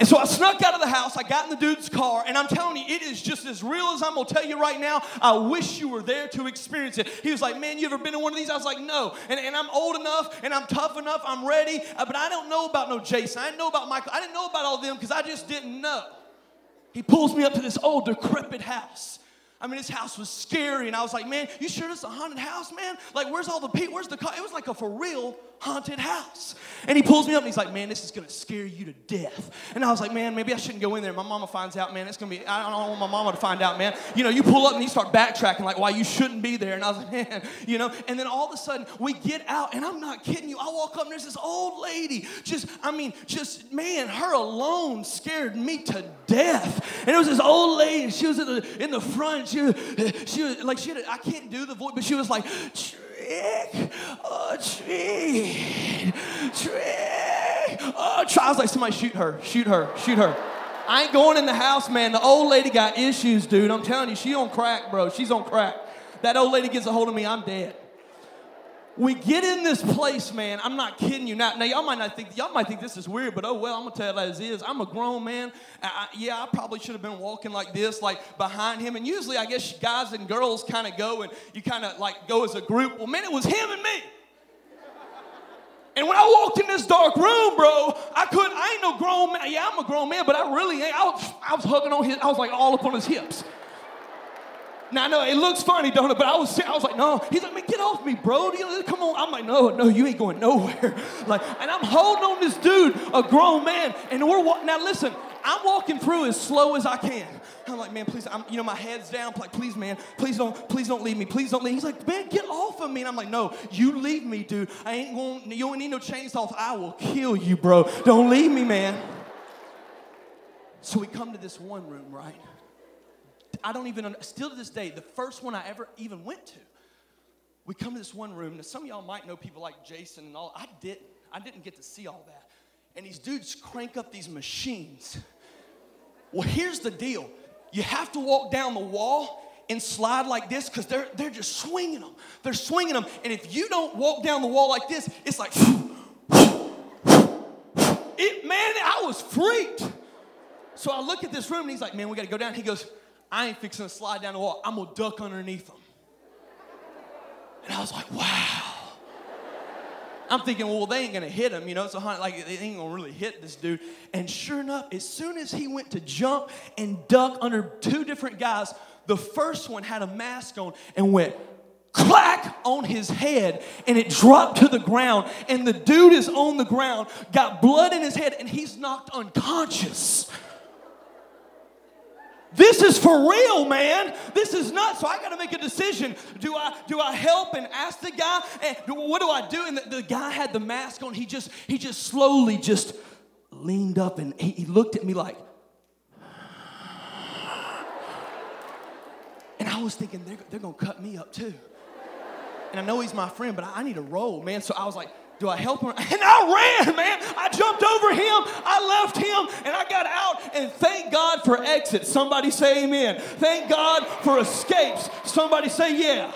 so I snuck out of the house. I got in the dude's car, and I'm telling you, it is just as real as I'm going to tell you right now. I wish you were there to experience it. He was like, man, you ever been in one of these? I was like, no. And I'm old enough, and I'm tough enough. I'm ready. But I don't know about no Jason. I didn't know about Michael. I didn't know about all of them because I just didn't know. He pulls me up to this old, decrepit house. I mean, this house was scary, and I was like, man, you sure this is a haunted house, man? Like, where's all the people? Where's the car? It was like a for real haunted house. And he pulls me up, and he's like, man, this is going to scare you to death. And I was like, man, maybe I shouldn't go in there. My mama finds out, man, it's going to be, I don't want my mama to find out, man. You know, you pull up, and you start backtracking, like, why you shouldn't be there. And I was like, man, you know. And then all of a sudden, we get out, and I'm not kidding you. I walk up, and there's this old lady. Man, her alone scared me to death. And it was this old lady. She was in the front. She was like, I can't do the voice, but she was like, trick or treat, trick or treat. I was like, somebody shoot her. I ain't going in the house, man. The old lady got issues, dude. I'm telling you, she on crack, bro. She's on crack. That old lady gets a hold of me, I'm dead. We get in this place, man. I'm not kidding you. Now y'all might think this is weird, but oh well, I'm gonna tell you as is. I'm a grown man. I probably should have been walking like this, like behind him. And usually, I guess guys and girls kind of go, and you kind of like go as a group. Well, man, it was him and me. And when I walked in this dark room, bro, I ain't no grown man. Yeah, I'm a grown man, but I really ain't. I was hugging on his. I was like all up on his hips. Now, I know it looks funny, don't it? But I was like, no. He's like, man, get off me, bro. Come on. I'm like, no, you ain't going nowhere. Like, and I'm holding on this dude, a grown man, and now listen, I'm walking through as slow as I can. I'm like, man, please, my head's down. I'm like, please, man, please don't leave me. Please don't leave me. He's like, man, get off of me. And I'm like, no, you leave me, dude. You don't need no chainsaws. I will kill you, bro. Don't leave me, man. So we come to this one room, right? I don't even, still to this day, the first one I ever even went to. We come to this one room. Now, some of y'all might know people like Jason and all. I didn't get to see all that. And these dudes crank up these machines. Well, here's the deal. You have to walk down the wall and slide like this because they're just swinging them. They're swinging them. And if you don't walk down the wall like this, it's like, I was freaked. So I look at this room, and he's like, man, we got to go down. He goes, I ain't fixing to slide down the wall. I'm going to duck underneath them. And I was like, wow. I'm thinking, well, they ain't going to hit him, you know. So like, they ain't going to really hit this dude. And sure enough, as soon as he went to jump and duck under two different guys, the first one had a mask on and went clack on his head, and it dropped to the ground. And the dude is on the ground, got blood in his head, and he's knocked unconscious. This is for real, man. This is nuts. So I got to make a decision. Do I help and ask the guy? And what do I do? And the guy had the mask on. He just slowly just leaned up, and he looked at me like. And I was thinking, they're going to cut me up too. And I know he's my friend, but I need a roll, man. So I was like, do I help him? And I ran, man. I jumped over him. I left him, and I got out. And thank God for exits. Somebody say amen. Thank God for escapes. Somebody say yeah.